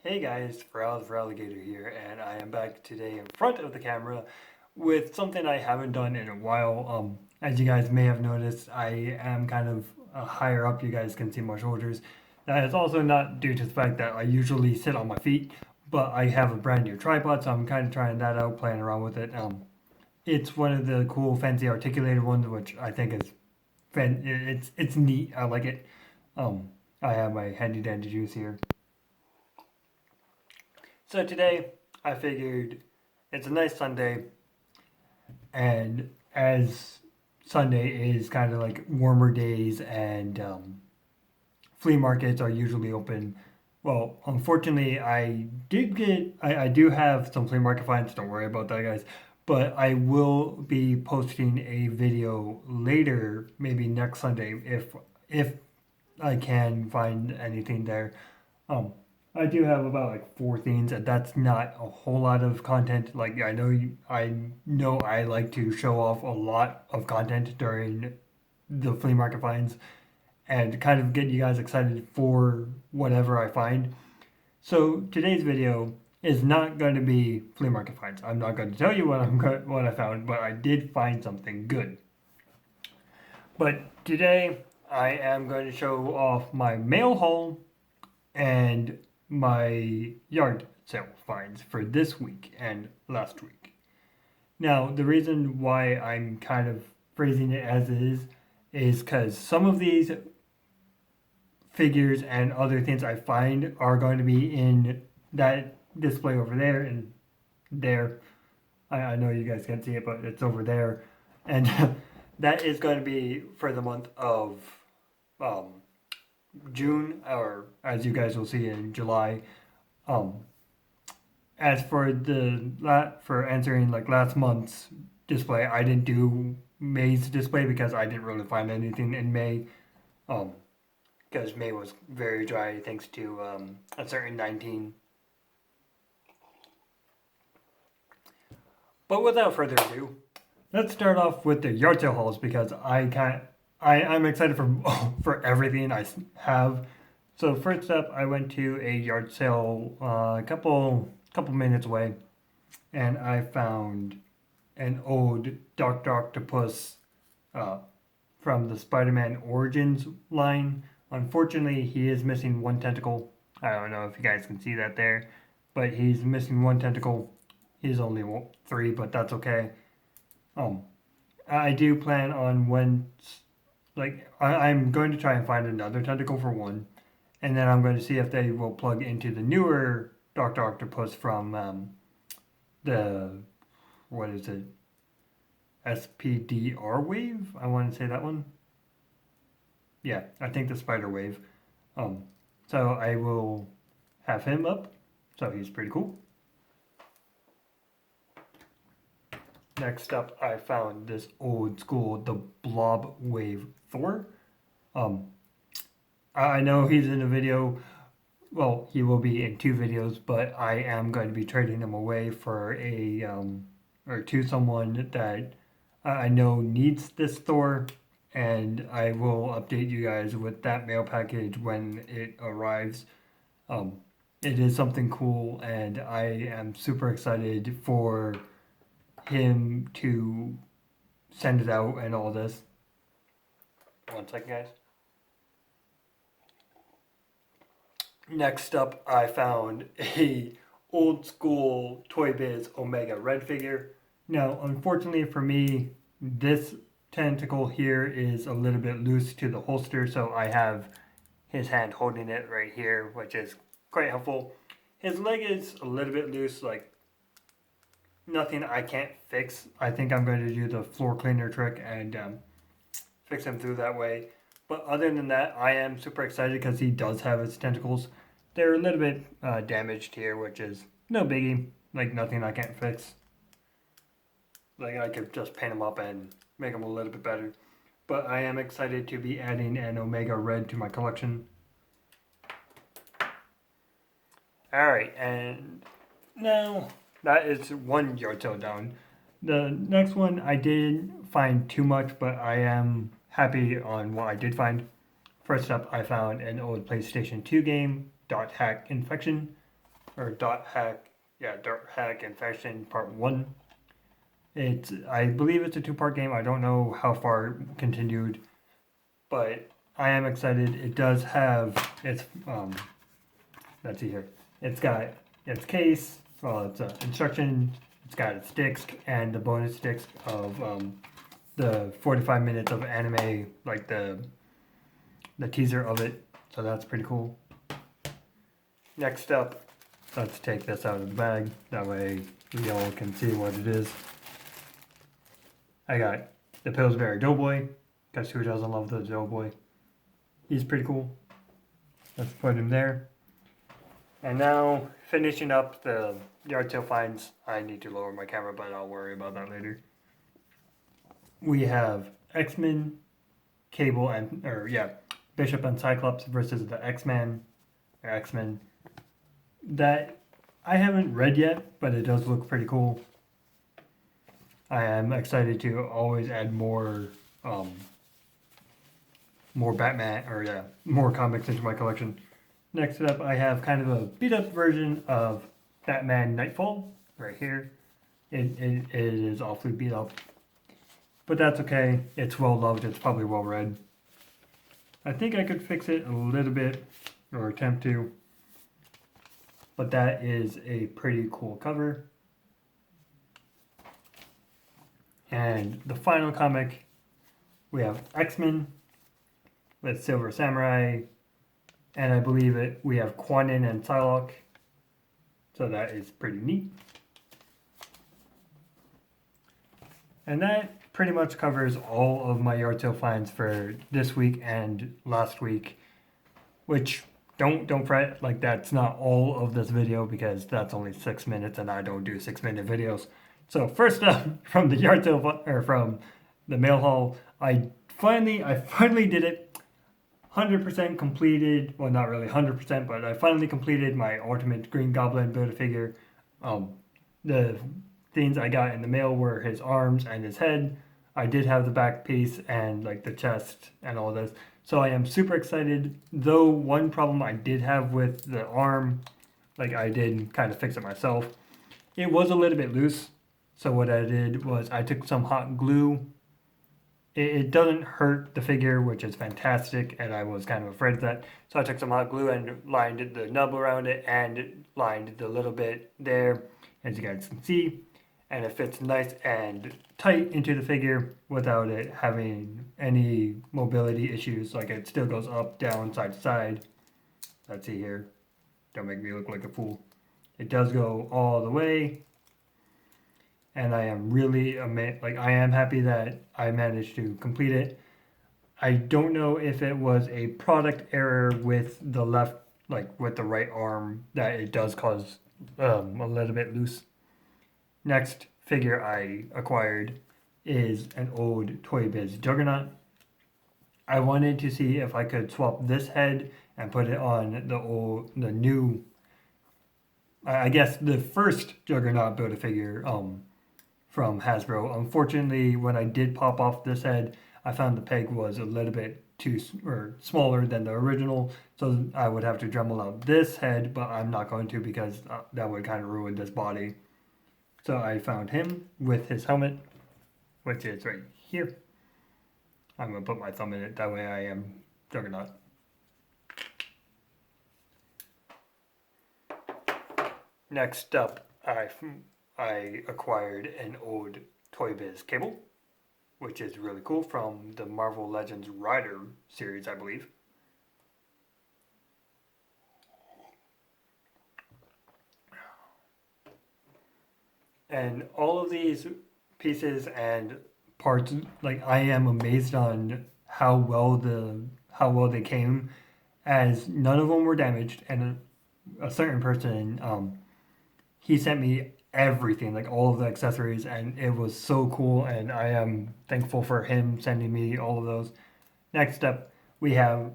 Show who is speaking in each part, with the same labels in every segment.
Speaker 1: Hey guys, Foral for Alligator here, and I am back today in front of the camera with something I haven't done in a while. As you guys may have noticed, I am kind of higher up. You guys can see my shoulders. That is also not due to the fact that I usually sit on my feet, but I have a brand new tripod, so I'm kind of trying that out, playing around with it. It's one of the cool, fancy articulated ones, which I think is it's neat. I like it. I have my handy dandy juice here. So today I figured it's a nice Sunday, and as Sunday is kind of like warmer days and flea markets are usually open. Well, unfortunately, I do have some flea market finds. Don't worry about that, guys. But I will be posting a video later, maybe next Sunday, if I can find anything there. Um, I do have about like four themes, and that's not a whole lot of content. Like I know I like to show off a lot of content during the flea market finds, and kind of get you guys excited for whatever I find. So today's video is not going to be flea market finds. I'm not going to tell you what I found, but I did find something good. But today I am going to show off my mail haul and my yard sale finds for this week and last week. Now, the reason why I'm kind of phrasing it as is because some of these figures and other things I find are going to be in that display over there and there. I know you guys can't see it, but it's over there. And that is going to be for the month of um, June, or as you guys will see in July. Um, as for for answering like last month's display, I didn't do May's display because I didn't really find anything in May. Because May was very dry thanks to a certain 19. But without further ado, let's start off with the yard sale hauls because I'm excited for for everything I have. So first up, I went to a yard sale a couple minutes away, and I found an old Doctor Octopus from the Spider-Man Origins line. Unfortunately, he is missing one tentacle. I don't know if you guys can see that there, but he's missing one tentacle. He's only three, but that's okay. Um, I do plan on I'm going to try and find another tentacle for one, and then I'm going to see if they will plug into the newer Doctor Octopus from the what is it? SPDR wave? I want to say that one. Yeah, I think the spider wave. Um, so I will have him up. So he's pretty cool. Next up, I found this old school, the Blob Wave Thor. Um, I know he's in a video. Well, he will be in two videos, but I am going to be trading him away for or to someone that I know needs this Thor, and I will update you guys with that mail package when it arrives. Um, it is something cool, and I am super excited for him to send it out and all this. One second, guys. Next up, I found a old school Toy Biz Omega Red figure. Now, unfortunately for me, this tentacle here is a little bit loose to the holster, so I have his hand holding it right here, which is quite helpful. His leg is a little bit loose, like nothing I can't fix. I think I'm going to do the floor cleaner trick and fix him through that way. But other than that, I am super excited because he does have his tentacles. They're a little bit damaged here, which is no biggie. Like nothing I can't fix. Like I could just paint them up and make them a little bit better. But I am excited to be adding an Omega Red to my collection. Alright, and now that is one yard sale down. The next one I didn't find too much, but I am happy on what I did find. First up, I found an old PlayStation 2 game, Dot Hack Infection. or Dart Hack Infection Part 1. I believe it's a two-part game. I don't know how far it continued, but I am excited. It does have its, let's see here. It's got its case, it's instruction, it's got its disc, and the bonus disc of the 45 minutes of anime, like the teaser of it. So that's pretty cool. Next up, let's take this out of the bag. That way we all can see what it is. I got the Pillsbury Doughboy, because who doesn't love the Doughboy? He's pretty cool. Let's put him there. And now, finishing up the yard sale finds. I need to lower my camera, but I'll worry about that later. We have X-Men, Cable, Bishop and Cyclops versus the X-Men. That I haven't read yet, but it does look pretty cool. I am excited to always add more Batman more comics into my collection. Next up, I have kind of a beat up version of Batman Nightfall right here. It is awfully beat up, but that's okay. It's well loved. It's probably well read. I think I could fix it a little bit, or attempt to, but that is a pretty cool cover. And the final comic, we have X-Men with Silver Samurai, and I believe we have Quanin and Psylocke, so that is pretty neat. And that pretty much covers all of my yard sale finds for this week and last week, which don't fret, like that's not all of this video because that's only 6 minutes and I don't do 6-minute videos. So first up, from the yard sale, or from the mail haul, I finally did it. 100% completed. Well, not really 100%, but I finally completed my Ultimate Green Goblin Build-A-Figure. The things I got in the mail were his arms and his head. I did have the back piece and like the chest and all this. So I am super excited. Though one problem I did have with the arm, like I did kind of fix it myself. It was a little bit loose. So what I did was I took some hot glue. It doesn't hurt the figure, which is fantastic, and I was kind of afraid of that. So I took some hot glue and lined the nub around it and lined the little bit there, as you guys can see. And it fits nice and tight into the figure without it having any mobility issues. Like it still goes up, down, side to side. Let's see here. Don't make me look like a fool. It does go all the way. And I am really amazed, like I am happy that I managed to complete it. I don't know if it was a product error with the left, like with the right arm, that it does cause a little bit loose. Next figure I acquired is an old Toy Biz Juggernaut. I wanted to see if I could swap this head and put it on the new, I guess the first Juggernaut Build-A-Figure from Hasbro. Unfortunately, when I did pop off this head, I found the peg was a little bit smaller than the original, so I would have to Dremel out this head, but I'm not going to because that would kind of ruin this body. So I found him with his helmet, which is right here. I'm going to put my thumb in it, that way I am Juggernaut. Next up, I acquired an old Toy Biz Cable, which is really cool, from the Marvel Legends Rider series, I believe. And all of these pieces and parts, like I am amazed on how well they came, as none of them were damaged, and a certain person he sent me everything, like all of the accessories, and it was so cool, and I am thankful for him sending me all of those. Next up, we have,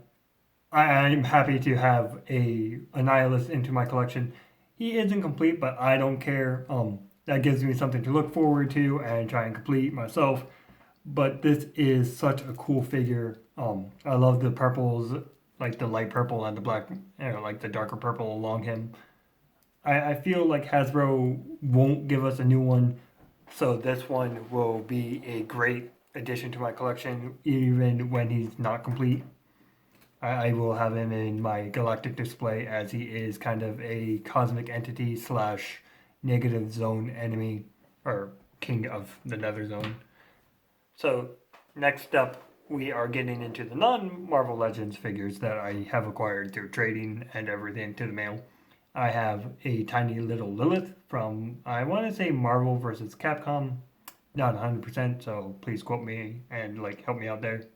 Speaker 1: I'm happy to have a Annihilus into my collection. He isn't complete, but I don't care. That gives me something to look forward to and try and complete myself. But this is such a cool figure. I love the purples, like the light purple and the black, like the darker purple along him. I feel like Hasbro won't give us a new one, so this one will be a great addition to my collection, even when he's not complete. I will have him in my galactic display as he is kind of a cosmic entity slash negative zone enemy, or king of the nether zone. So, next up, we are getting into the non Marvel Legends figures that I have acquired through trading and everything to the mail. I have a tiny little Lilith from, I want to say Marvel versus Capcom. Not 100%, so please quote me and like help me out there.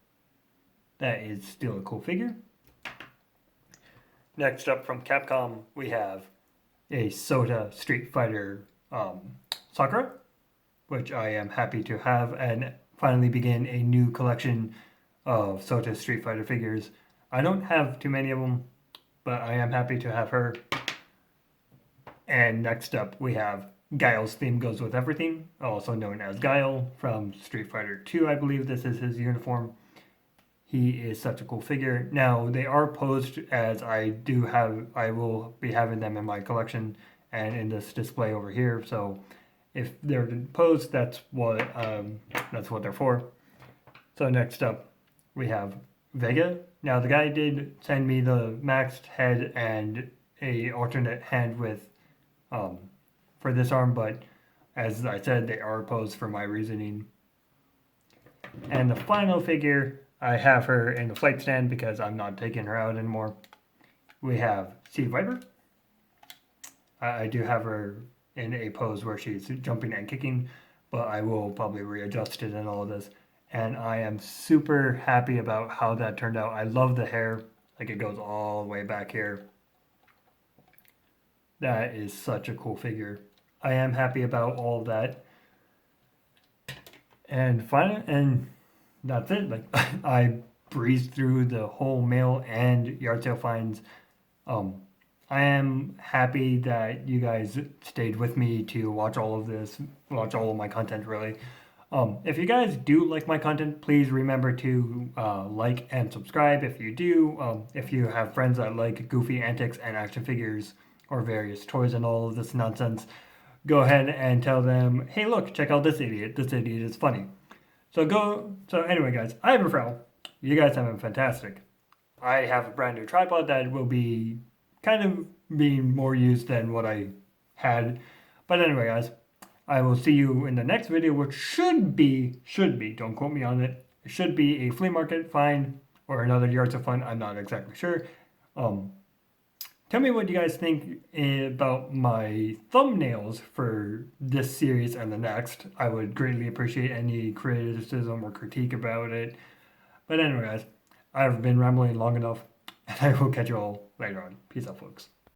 Speaker 1: That is still a cool figure. Next up from Capcom, we have a Sota Street Fighter Sakura, which I am happy to have and finally begin a new collection of Sota Street Fighter figures. I don't have too many of them, but I am happy to have her. And next up, we have Guile's Theme Goes With Everything, also known as Guile from Street Fighter 2, I believe this is his uniform. He is such a cool figure. Now, they are posed as I will be having them in my collection and in this display over here. So if they're posed, that's what they're for. So next up, we have Vega. Now, the guy did send me the maxed head and a alternate hand with for this arm, but as I said, they are posed for my reasoning. And the final figure, I have her in the flight stand because I'm not taking her out anymore. We have Sea Viper. I do have her in a pose where she's jumping and kicking, but I will probably readjust it and all of this. And I am super happy about how that turned out. I love the hair, like it goes all the way back here. That is such a cool figure. I am happy about all of that. And finally, and that's it. Like I breezed through the whole mail and yard sale finds. I am happy that you guys stayed with me to watch all of this, watch all of my content really. If you guys do like my content, please remember to like and subscribe if you do. If you have friends that like goofy antics and action figures or various toys and all of this nonsense, go ahead and tell them, hey, look, check out this idiot. This idiot is funny. So anyway, guys, I have a Foral. You guys have been fantastic. I have a brand new tripod that will be kind of being more used than what I had. But anyway, guys, I will see you in the next video, which should be, don't quote me on it, it should be a flea market find or another yard sale fun. I'm not exactly sure. Tell me what you guys think about my thumbnails for this series and the next. I would greatly appreciate any criticism or critique about it. But anyway, guys, I've been rambling long enough, and I will catch you all later on. Peace out, folks.